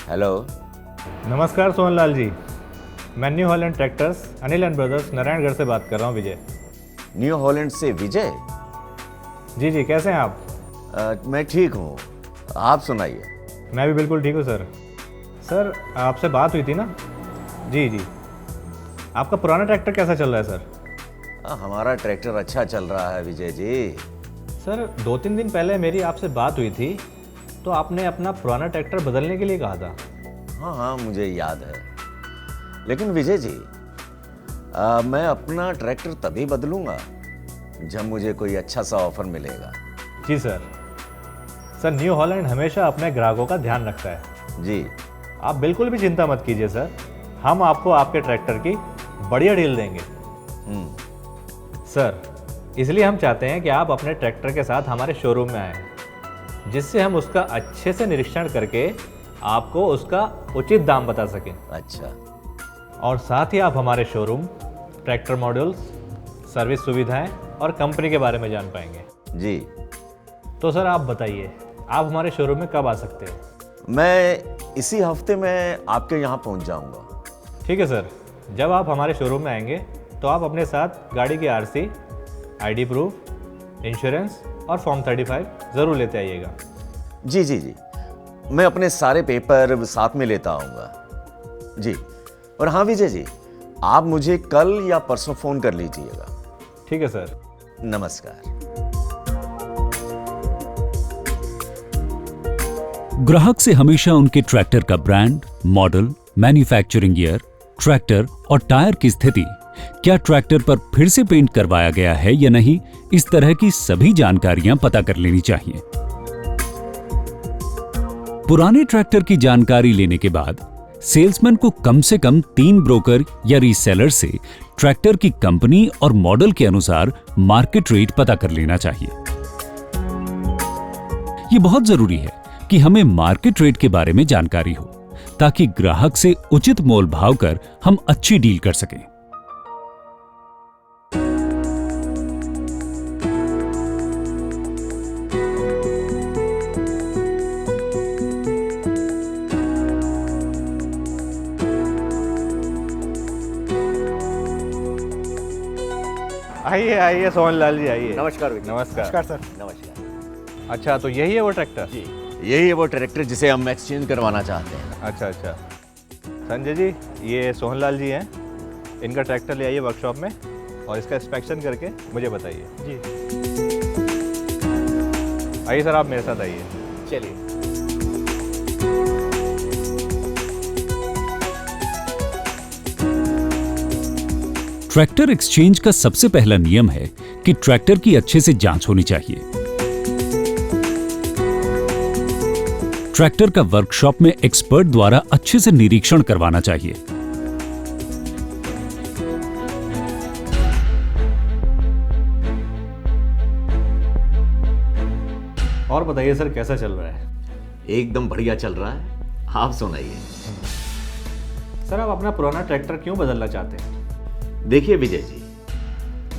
Hello. नमस्कार सोहनलाल जी, मैं New Holland tractors Anil and brothers Narayangarh से बात कर रहा हूँ। विजय। न्यू हॉलैंड से विजय? जी, कैसे हैं आप? मैं ठीक हूँ, आप सुनाइए। मैं भी बिल्कुल ठीक हूँ सर। सर, आपसे बात हुई थी ना? जी। आपका पुराना ट्रैक्टर कैसा चल रहा है सर? हमारा ट्रैक्टर अच्छा चल रहा है विजय जी। सर, 2-3 दिन पहले मेरी आपसे बात हुई थी तो आपने अपना पुराना ट्रैक्टर बदलने के लिए कहा था। हाँ, मुझे याद है। लेकिन विजय जी, मैं अपना ट्रैक्टर तभी बदलूंगा जब मुझे कोई अच्छा सा ऑफर मिलेगा। जी सर, न्यू हॉलैंड हमेशा अपने ग्राहकों का ध्यान रखता है। जी। आप बिल्कुल भी चिंता मत कीजिए सर, हम आपको आपके ट्रैक्टर की बढ़िया डील देंगे। सर, इसलिए हम चाहते हैं कि आप अपने ट्रैक्टर के साथ हमारे शोरूम में आएं, जिससे हम उसका अच्छे से निरीक्षण करके आपको उसका उचित दाम बता सकें। अच्छा। और साथ ही आप हमारे शोरूम, ट्रैक्टर मॉडल्स, सर्विस सुविधाएं और कंपनी के बारे में जान पाएंगे। जी। तो सर, आप बताइए, आप हमारे शोरूम में कब आ सकते हैं? मैं इसी हफ्ते में आपके यहाँ पहुँच जाऊँगा। ठीक है सर, जब आप हमारे शोरूम में आएंगे तो आप अपने साथ गाड़ी की आरसी, आईडी प्रूफ, इंश्योरेंस और फॉर्म 35 ज़रूर लेते आइएगा। जी, मैं अपने सारे पेपर साथ में लेता आऊँगा। जी। और हाँ विजय जी, आप मुझे कल या परसों फ़ोन कर लीजिएगा। ठीक है सर। नमस्कार। ग्राहक से हमेशा उनके ट्रैक्टर का brand, model, manufacturing year, tractor और टायर की स्थिति, क्या ट्रैक्टर पर फिर से पेंट करवाया गया है या नहीं, इस तरह की सभी जानकारियां पता कर लेनी चाहिए। पुराने ट्रैक्टर की जानकारी लेने के बाद सेल्समैन को कम से कम 3 ब्रोकर या रीसेलर से ट्रैक्टर की कंपनी और मॉडल के अनुसार मार्केट रेट पता कर लेना चाहिए। यह बहुत जरूरी है कि हमें मार्केट रेट के बारे में जानकारी हो, ताकि ग्राहक से उचित मोल भाव कर हम अच्छी डील कर सकें। आइए सोहनलाल जी, आइए। नमस्कार विजय। नमस्कार सर। नमस्कार। अच्छा, तो यही है वो ट्रैक्टर? जी, यही है वो ट्रैक्टर जिसे हम एक्सचेंज करवाना चाहते हैं। अच्छा। संजय जी, ये सोहनलाल जी हैं, इनका ट्रैक्टर ले आइए वर्कशॉप में और इसका इंस्पेक्शन करके मुझे बताइए। जी। आइए सर, आप मेरे साथ आइए। चलिए। ट्रैक्टर एक्सचेंज का सबसे पहला नियम है कि ट्रैक्टर की अच्छे से जांच होनी चाहिए। ट्रैक्टर का वर्कशॉप में एक्सपर्ट द्वारा अच्छे से निरीक्षण करवाना चाहिए। और बताइए सर, कैसा चल रहा है? एकदम बढ़िया चल रहा है, आप सुनाइए। सर, आप अपना पुराना ट्रैक्टर क्यों बदलना चाहते हैं? देखिए विजय जी,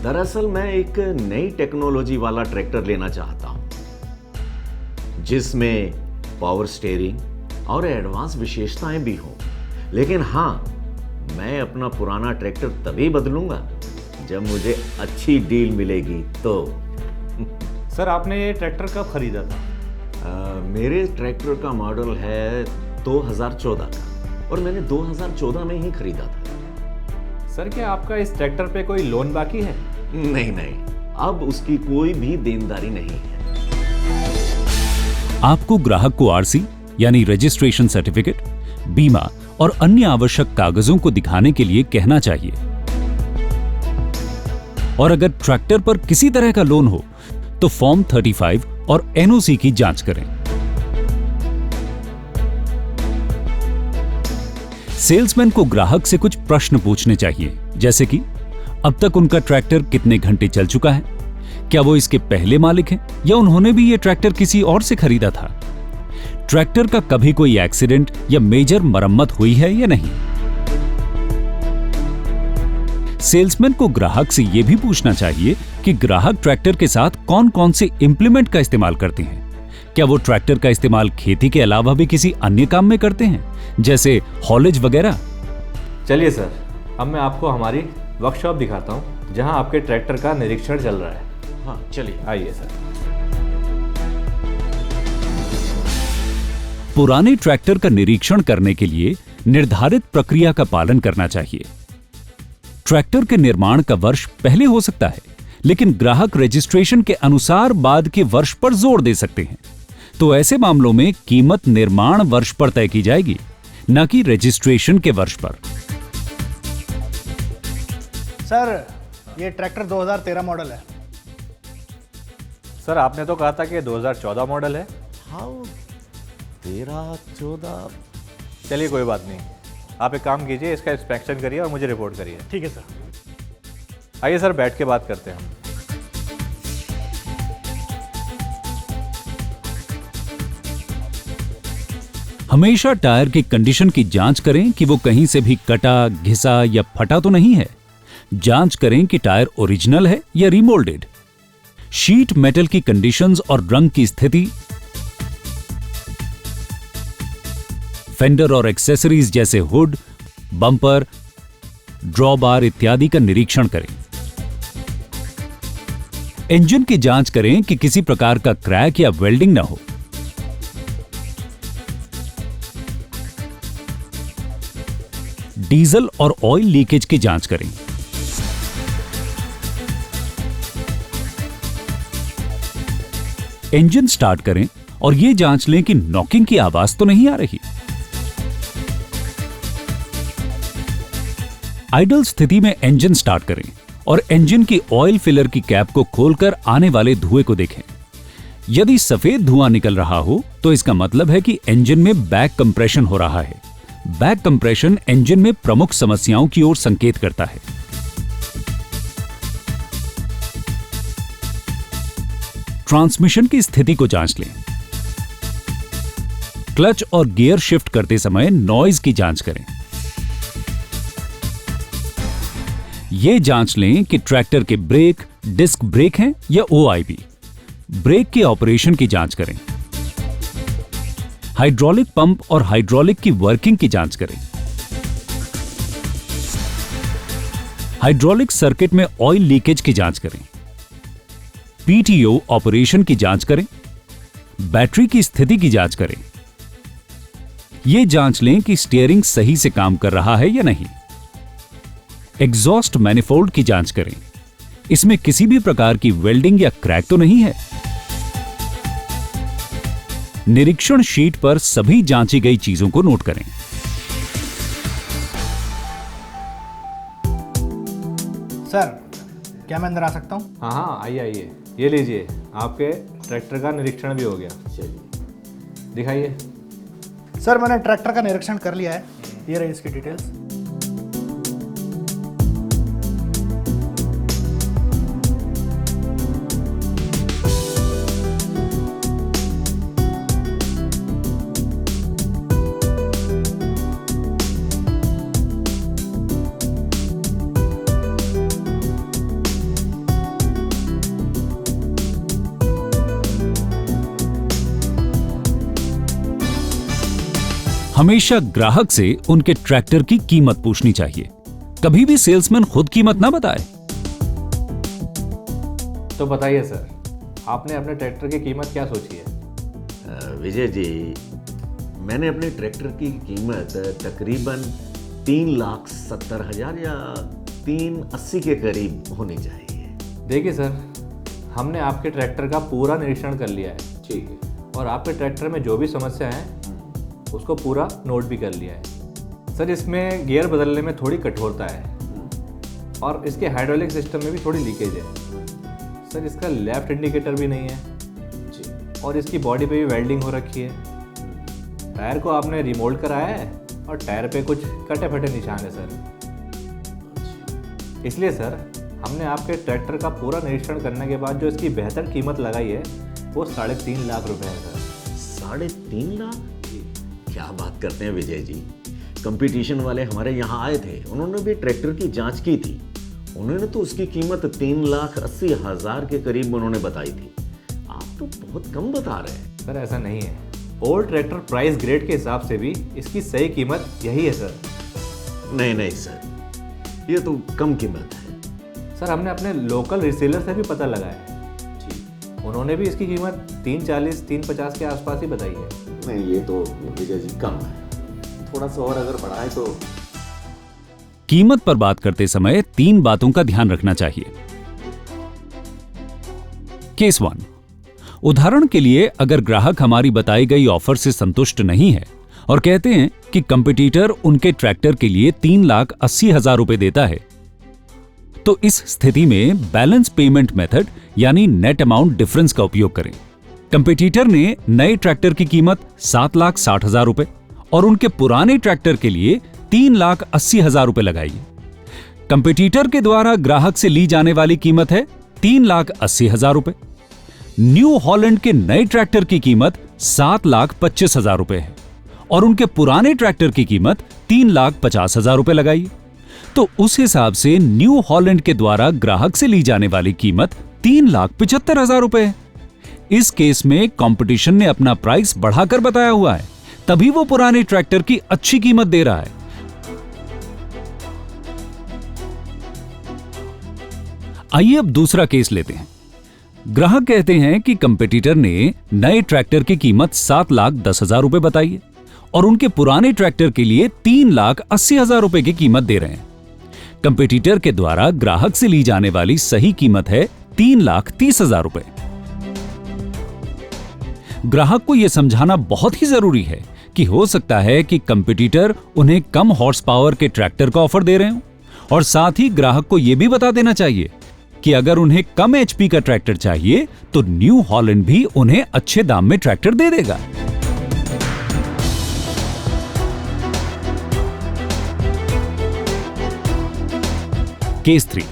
दरअसल मैं एक नई टेक्नोलॉजी वाला ट्रैक्टर लेना चाहता हूं, जिसमें पावर स्टीयरिंग और एडवांस विशेषताएं भी हों। लेकिन हां, मैं अपना पुराना ट्रैक्टर तभी बदलूंगा जब मुझे अच्छी डील मिलेगी तो। सर, आपने ये ट्रैक्टर कब खरीदा था? मेरे ट्रैक्टर का मॉडल है 2014 का और मैंने 2014 में ही खरीदा था। सर, क्या आपका इस ट्रैक्टर पे कोई लोन बाकी है? नहीं, अब उसकी कोई भी देनदारी नहीं है। आपको ग्राहक को आरसी यानी रजिस्ट्रेशन सर्टिफिकेट, बीमा और अन्य आवश्यक कागजों को दिखाने के लिए कहना चाहिए। और अगर ट्रैक्टर पर किसी तरह का लोन हो तो फॉर्म 35 और एनओसी की जांच करें। सेल्समैन को ग्राहक से कुछ प्रश्न पूछने चाहिए, जैसे कि अब तक उनका ट्रैक्टर कितने घंटे चल चुका है, क्या वो इसके पहले मालिक हैं या उन्होंने भी ये ट्रैक्टर किसी और से खरीदा था, ट्रैक्टर का कभी कोई एक्सीडेंट या मेजर मरम्मत हुई है या नहीं। सेल्समैन को ग्राहक से यह भी पूछना चाहिए कि ग्राहक ट्रैक्टर के साथ कौन कौन से इंप्लीमेंट का इस्तेमाल करते हैं, क्या वो ट्रैक्टर का इस्तेमाल खेती के अलावा भी किसी अन्य काम में करते हैं, जैसे हॉलेज वगैरह? चलिए सर, अब मैं आपको हमारी वर्कशॉप दिखाता हूँ जहाँ आपके ट्रैक्टर का निरीक्षण चल रहा है। हाँ चलिए। आइए सर। पुराने ट्रैक्टर का निरीक्षण करने के लिए निर्धारित प्रक्रिया का पालन करना चाहिए। ट्रैक्टर के निर्माण का वर्ष पहले हो सकता है, लेकिन ग्राहक रजिस्ट्रेशन के अनुसार बाद के वर्ष पर जोर दे सकते हैं। तो ऐसे मामलों में कीमत निर्माण वर्ष पर तय की जाएगी, न कि रजिस्ट्रेशन के वर्ष पर। सर, ये ट्रैक्टर 2013 मॉडल है। सर, आपने तो कहा था कि 2014 मॉडल है। हाँ 13-14। चलिए कोई बात नहीं, आप एक काम कीजिए, इसका इंस्पेक्शन करिए और मुझे रिपोर्ट करिए। ठीक है सर। आइए सर, बैठ के बात करते हैं हम। हमेशा टायर की कंडीशन की जांच करें कि वो कहीं से भी कटा, घिसा या फटा तो नहीं है। जांच करें कि टायर ओरिजिनल है या रीमोल्डेड। शीट मेटल की कंडीशंस और रंग की स्थिति, फेंडर और एक्सेसरीज जैसे हुड, बम्पर, ड्रॉबार इत्यादि का निरीक्षण करें। इंजन की जांच करें कि किसी प्रकार का क्रैक या वेल्डिंग न हो। डीजल और ऑयल लीकेज की जांच करें। इंजन स्टार्ट करें और यह जांच लें कि नॉकिंग की आवाज तो नहीं आ रही। आइडल स्थिति में इंजन स्टार्ट करें और इंजन की ऑयल फिलर की कैप को खोलकर आने वाले धुएं को देखें। यदि सफेद धुआं निकल रहा हो तो इसका मतलब है कि इंजन में बैक कंप्रेशन हो रहा है। बैक कंप्रेशन इंजन में प्रमुख समस्याओं की ओर संकेत करता है। ट्रांसमिशन की स्थिति को जांच लें। क्लच और गियर शिफ्ट करते समय नॉइज की जांच करें। यह जांच लें कि ट्रैक्टर के ब्रेक डिस्क ब्रेक हैं या OIB। ब्रेक के ऑपरेशन की जांच करें। हाइड्रोलिक पंप और हाइड्रोलिक की वर्किंग की जांच करें। हाइड्रोलिक सर्किट में ऑयल लीकेज की जांच करें। PTO ऑपरेशन की जांच करें। बैटरी की स्थिति की जांच करें। यह जांच लें कि स्टीयरिंग सही से काम कर रहा है या नहीं। एग्जॉस्ट मैनिफोल्ड की जांच करें। इसमें किसी भी प्रकार की वेल्डिंग या क्रैक तो नहीं है। निरीक्षण शीट पर सभी जांची गई चीजों को नोट करें। सर, क्या मैं अंदर आ सकता हूँ? हाँ हाँ, आइए आइए, ये लीजिए, आपके ट्रैक्टर का निरीक्षण भी हो गया। चलिए दिखाइए। सर, मैंने ट्रैक्टर का निरीक्षण कर लिया है। ये रही इसकी डिटेल्स। हमेशा ग्राहक से उनके ट्रैक्टर की कीमत पूछनी चाहिए। कभी भी सेल्समैन खुद कीमत ना बताए। तो बताइए सर, आपने अपने ट्रैक्टर की कीमत क्या सोची है? विजय जी, मैंने अपने ट्रैक्टर की कीमत तकरीबन 3,70,000 या 380 के करीब होनी चाहिए। देखिए सर, हमने आपके ट्रैक्टर का पूरा निरीक्षण कर लिया है। ठीक है। और आपके ट्रैक्टर में जो भी समस्या है उसको पूरा नोट भी कर लिया है। सर, इसमें गियर बदलने में थोड़ी कठोरता है और इसके हाइड्रोलिक सिस्टम में भी थोड़ी लीकेज है। सर, इसका लेफ्ट इंडिकेटर भी नहीं है और इसकी बॉडी पे भी वेल्डिंग हो रखी है। टायर को आपने रिमोल्ड कराया है और टायर पे कुछ कटे फटे निशान है सर। इसलिए सर, हमने आपके ट्रैक्टर का पूरा निरीक्षण करने के बाद जो इसकी बेहतर कीमत लगाई है वो 3.5 लाख रुपए है सर। 3.5 लाख? क्या बात करते हैं विजय जी। कंपटीशन वाले हमारे यहाँ आए थे, उन्होंने भी ट्रैक्टर की जांच की थी। उन्होंने तो उसकी कीमत 3,80,000 के करीब उन्होंने बताई थी। आप तो बहुत कम बता रहे हैं। सर ऐसा नहीं है, ओल्ड ट्रैक्टर प्राइस ग्रेड के हिसाब से भी इसकी सही कीमत यही है सर। नहीं नहीं सर, ये तो कम कीमत है। सर हमने अपने लोकल रिसेलर से भी पता लगाया, उन्होंने भी इसकी कीमत 340 350 के आसपास ही बताई है। नहीं, ये तो विजय जी कम है, थोड़ा सा और अगर बढ़ाए तो। कीमत पर बात करते समय 3 बातों का ध्यान रखना चाहिए। केस 1, उदाहरण के लिए अगर ग्राहक हमारी बताई गई ऑफर से संतुष्ट नहीं है और कहते हैं कि कंपटीटर उनके ट्रैक्टर के लिए 3,80,000 रुपए देता है, तो इस स्थिति में बैलेंस पेमेंट मेथड यानी नेट अमाउंट डिफरेंस का उपयोग करें। कंपटीटर ने नए ट्रैक्टर की कीमत 7,60,000 रुपए और उनके पुराने ट्रैक्टर के लिए 3,80,000 रुपए लगाई। कंपटीटर के द्वारा ग्राहक से ली जाने वाली कीमत है 3,80,000 रुपए। न्यू हॉलैंड के नए ट्रैक्टर की कीमत 7,25,000 रुपए है और उनके पुराने ट्रैक्टर की कीमत 3,50,000 रुपए लगाई। तो उस हिसाब से न्यू हॉलैंड के द्वारा ग्राहक से ली जाने वाली कीमत 3,75,000 रुपए है। इस केस में कंपटीशन ने अपना प्राइस बढ़ाकर बताया हुआ है, तभी वो पुराने ट्रैक्टर की अच्छी कीमत दे रहा है। आइए अब दूसरा केस लेते हैं। ग्राहक कहते हैं कि कंपटीटर ने नए ट्रैक्टर की कीमत 7,10,000 रुपए बताई है और उनके पुराने ट्रैक्टर के लिए 3,80,000 रुपए की कीमत दे रहे हैं। कंपटीटर के द्वारा ग्राहक से ली जाने वाली सही कीमत है 3,30,000 रुपए। ग्राहक को यह समझाना बहुत ही जरूरी है कि हो सकता है कि कंपटीटर उन्हें कम हॉर्स पावर के ट्रैक्टर का ऑफर दे रहे हो, और साथ ही ग्राहक को यह भी बता देना चाहिए कि अगर उन्हें कम एचपी का ट्रैक्टर चाहिए तो न्यू हॉलैंड भी उन्हें अच्छे दाम में ट्रैक्टर दे देगा। केस 3,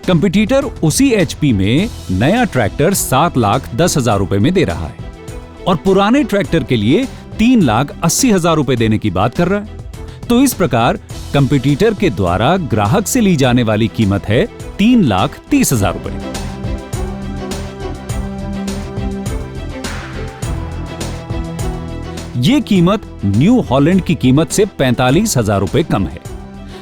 कंपटीटर उसी एचपी में नया ट्रैक्टर 7,10,000 रुपए में दे रहा है और पुराने ट्रैक्टर के लिए 3,80,000 रुपए देने की बात कर रहा है। तो इस प्रकार कंपटीटर के द्वारा ग्राहक से ली जाने वाली कीमत है 3,30,000 रुपए। यह कीमत न्यू हॉलैंड की कीमत से 45,000 रुपए कम है।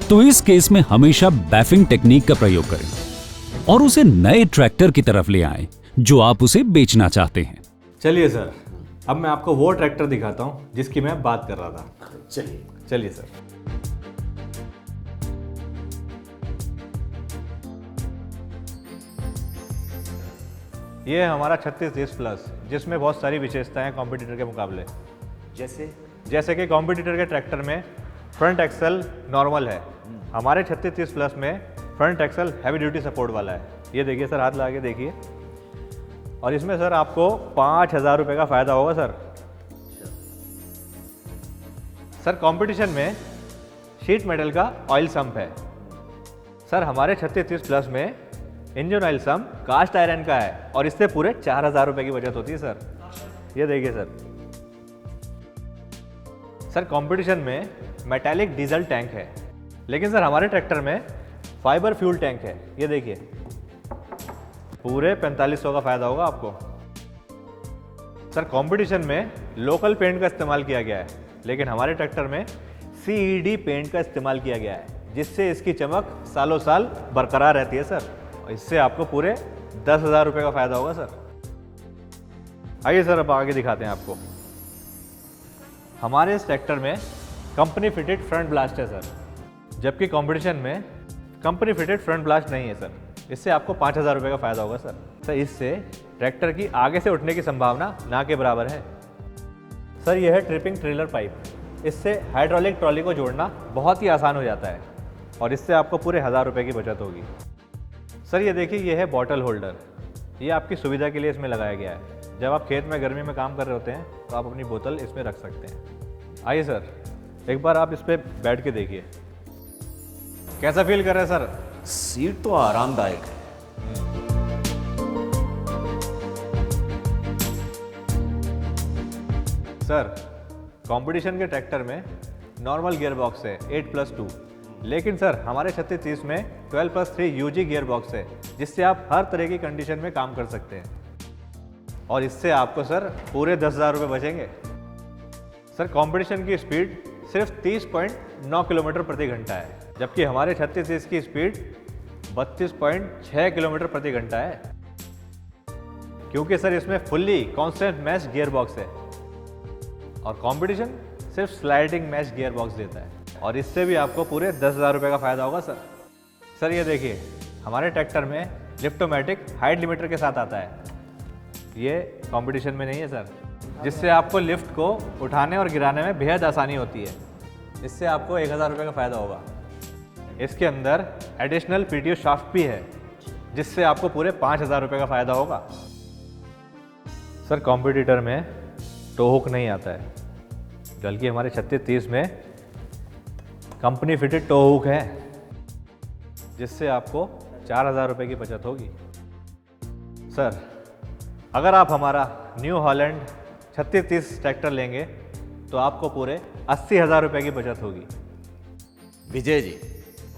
तो इस केस में हमेशा बैफिंग टेक्निक का प्रयोग करें और उसे नए ट्रैक्टर की तरफ ले आएं जो आप उसे बेचना चाहते हैं। चलिए सर, अब मैं आपको वो ट्रैक्टर दिखाता हूँ जिसकी मैं बात कर रहा था। चलिए सर। ये है हमारा 3630 प्लस, जिसमें बहुत सारी विशेषताएं हैं कॉम्पिटिटर के मुकाबले। जैसे कि कॉम्पिटिटर के ट्रैक्टर में फ्रंट एक्सल नॉर्मल है, हमारे 3630 प्लस में front axle heavy duty support वाला है। ये देखिए सर, हाथ लगा के देखिए। और इसमें सर आपको 5,000 रुपये का फ़ायदा होगा सर। सर कंपटीशन में शीट मेटल का ऑयल सम्प है। सर हमारे 3630 प्लस में engine oil sump cast iron का है और इससे पूरे 4,000 रुपये की बचत होती है सर। ये देखिए सर। सर कंपटीशन में मेटालिक डीजल टैंक है, लेकिन सर हमारे ट्रैक्टर में फाइबर फ्यूल टैंक है। ये देखिए, पूरे 4500 का फ़ायदा होगा आपको। सर कंपटीशन में लोकल पेंट का इस्तेमाल किया गया है, लेकिन हमारे ट्रैक्टर में CED पेंट का इस्तेमाल किया गया है, जिससे इसकी चमक सालों साल बरकरार रहती है सर। और इससे आपको पूरे 10,000 रुपये का फ़ायदा होगा सर। आइए सर, अब आगे दिखाते हैं आपको। हमारे इस ट्रैक्टर में कंपनी फिटेड फ्रंट ब्लास्ट है सर, जबकि कंपटीशन में कंपनी फिटेड फ्रंट ब्लास्ट नहीं है सर। इससे आपको 5,000 रुपये का फ़ायदा होगा सर। सर इससे ट्रैक्टर की आगे से उठने की संभावना ना के बराबर है। सर यह है ट्रिपिंग ट्रेलर पाइप। इससे हाइड्रोलिक ट्रॉली को जोड़ना बहुत ही आसान हो जाता है और इससे आपको पूरे 1,000 रुपये की बचत होगी। सर ये देखिए, ये है बॉटल होल्डर। ये आपकी सुविधा के लिए इसमें लगाया गया है। जब आप खेत में गर्मी में काम कर रहे होते हैं तो आप अपनी बोतल इसमें रख सकते हैं। आइए सर, एक बार आप इस पर बैठ के देखिए, कैसा फील कर रहे हैं सर? सीट तो आरामदायक है। सर कंपटीशन के ट्रैक्टर में नॉर्मल गियर बॉक्स है 8+2, लेकिन सर हमारे 3630 में 12+3 UG गियर बॉक्स है, जिससे आप हर तरह की कंडीशन में काम कर सकते हैं। और इससे आपको सर पूरे 10,000 रुपये बचेंगे। सर कंपटीशन की स्पीड सिर्फ 30.9 किलोमीटर प्रति घंटा है, जबकि हमारे 36 की स्पीड 32.6 किलोमीटर प्रति घंटा है, क्योंकि सर इसमें fully constant mesh gear box है और कंपटीशन सिर्फ स्लाइडिंग मैश गियर बॉक्स देता है। और इससे भी आपको पूरे 10,000 रुपये का फ़ायदा होगा सर। सर ये देखिए, हमारे ट्रैक्टर में लिफ्टोमेटिक हाइट लिमिटर के साथ आता है, ये कंपटीशन में नहीं है सर, जिससे आपको लिफ्ट को उठाने और गिराने में बेहद आसानी होती है। इससे आपको 1,000 रुपये का फ़ायदा होगा। इसके अंदर एडिशनल पीटीओ शाफ्ट भी है, जिससे आपको पूरे 5,000 रुपये का फ़ायदा होगा। सर कॉम्पिटिटर में टो हुक नहीं आता है, बल्कि हमारे 3630 में कंपनी फिटेड टो हुक है, जिससे आपको 4,000 रुपये की बचत होगी। सर अगर आप हमारा न्यू हॉलैंड 3630 ट्रैक्टर लेंगे तो आपको पूरे 80,000 रुपये की बचत होगी। विजय जी,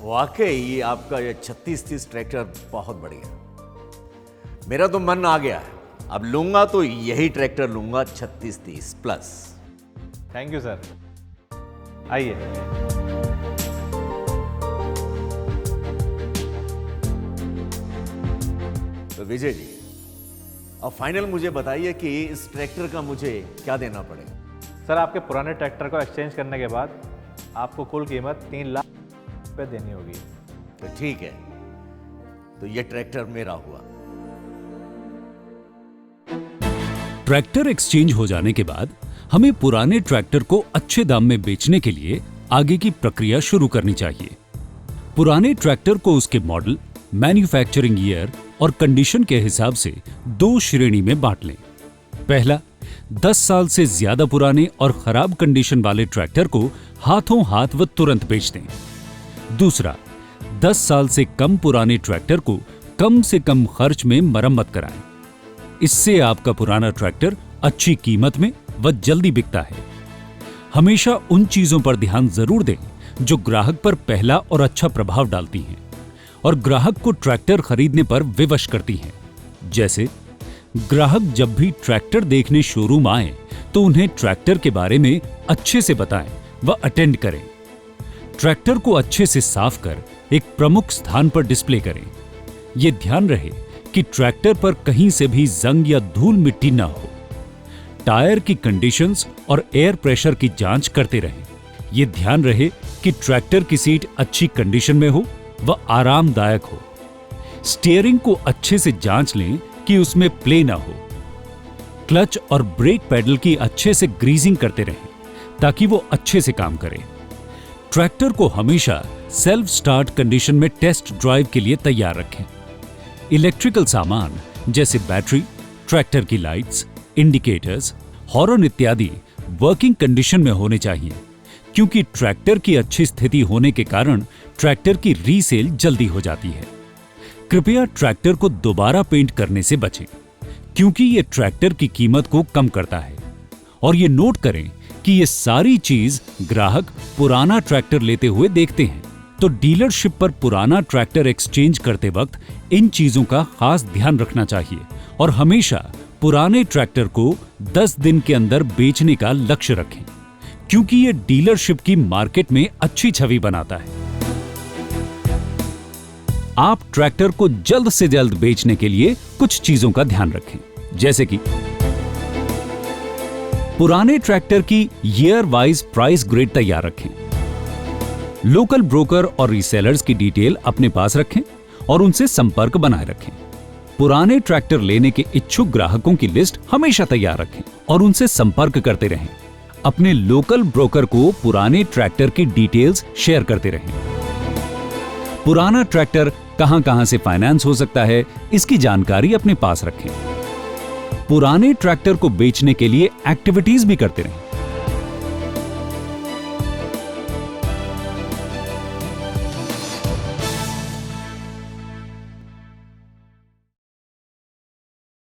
वाकई ये आपका ये 3630 ट्रैक्टर बहुत बढ़िया, मेरा तो मन आ गया है। अब लूंगा तो यही ट्रैक्टर लूंगा, 3630 प्लस। थैंक यू सर, आइए। तो विजय जी, अब फाइनल मुझे बताइए कि इस ट्रैक्टर का मुझे क्या देना पड़ेगा। सर आपके पुराने ट्रैक्टर को एक्सचेंज करने के बाद आपको कुल कीमत 3 लाख रुपये देनी होगी। तो ठीक है, तो ये ट्रैक्टर मेरा हुआ। ट्रैक्टर एक्सचेंज हो जाने के बाद हमें पुराने ट्रैक्टर को अच्छे दाम में बेचने के लिए आगे की प्रक्रिया शुरू करनी चाहिए। पुराने ट्रैक्टर को उसके मॉडल, मैन्युफैक्चरिंग ईयर और कंडीशन के हिसाब से 2 श्रेणी में बांट लें। पहला, 10 साल से ज्यादा पुराने और खराब कंडीशन वाले ट्रैक्टर को हाथों हाथ व तुरंत बेच दें। दूसरा, 10 साल से कम पुराने ट्रैक्टर को कम से कम खर्च में मरम्मत कराएं। इससे आपका पुराना ट्रैक्टर अच्छी कीमत में व जल्दी बिकता है। हमेशा उन चीजों पर ध्यान जरूर दें जो ग्राहक पर पहला और अच्छा प्रभाव डालती हैं और ग्राहक को ट्रैक्टर खरीदने पर विवश करती हैं। जैसे ग्राहक जब भी ट्रैक्टर देखने शोरूम आए तो उन्हें ट्रैक्टर के बारे में अच्छे से बताएं व अटेंड करें। ट्रैक्टर को अच्छे से साफ कर एक प्रमुख स्थान पर डिस्प्ले करें। यह ध्यान रहे कि ट्रैक्टर पर कहीं से भी जंग या धूल मिट्टी न हो। टायर की कंडीशंस और एयर प्रेशर की जांच करते रहें। यह ध्यान रहे कि ट्रैक्टर की सीट अच्छी कंडीशन में हो व आरामदायक हो। स्टीयरिंग को अच्छे से जांच लें कि उसमें प्ले ना हो। क्लच और ब्रेक पैडल की अच्छे से ग्रीजिंग करते रहें ताकि वो अच्छे से काम करें। ट्रैक्टर को हमेशा सेल्फ स्टार्ट कंडीशन में टेस्ट ड्राइव के लिए तैयार रखें। इलेक्ट्रिकल सामान जैसे बैटरी, ट्रैक्टर की लाइट्स, इंडिकेटर्स, हॉर्न इत्यादि वर्किंग कंडीशन में होने चाहिए, क्योंकि ट्रैक्टर की अच्छी स्थिति होने के कारण ट्रैक्टर की रीसेल जल्दी हो जाती है। कृपया ट्रैक्टर को दोबारा पेंट करने से बचें, क्योंकि यह ट्रैक्टर की कीमत को कम करता है। और ये नोट करें कि ये सारी चीज ग्राहक पुराना ट्रैक्टर लेते हुए देखते हैं, तो डीलरशिप पर पुराना ट्रैक्टर एक्सचेंज करते वक्त इन चीजों का खास ध्यान रखना चाहिए और हमेशा पुराने ट्रैक्टर को 10 दिन के अंदर बेचने का लक्ष्य रखें, क्योंकि ये डीलरशिप की मार्केट में अच्छी छवि बनाता है। आप ट्रैक्टर को जल्द से जल्द बेचने के लिए कुछ चीजों का ध्यान रखें, जैसे कि पुराने ट्रैक्टर की ईयर वाइज प्राइस ग्रिड तैयार रखें। लोकल ब्रोकर और रीसेलर्स की डिटेल अपने पास रखें और उनसे संपर्क बनाए रखें। पुराने ट्रैक्टर लेने के इच्छुक ग्राहकों की लिस्ट हमेशा तैयार रखें और उनसे संपर्क करते रहें। अपने लोकल ब्रोकर को पुराने ट्रैक्टर की डिटेल्स शेयर करते रहें। पुराना ट्रैक्टर कहां-कहां से फाइनेंस हो सकता है, इसकी जानकारी अपने पास रखें। पुराने ट्रैक्टर को बेचने के लिए एक्टिविटीज भी करते रहें,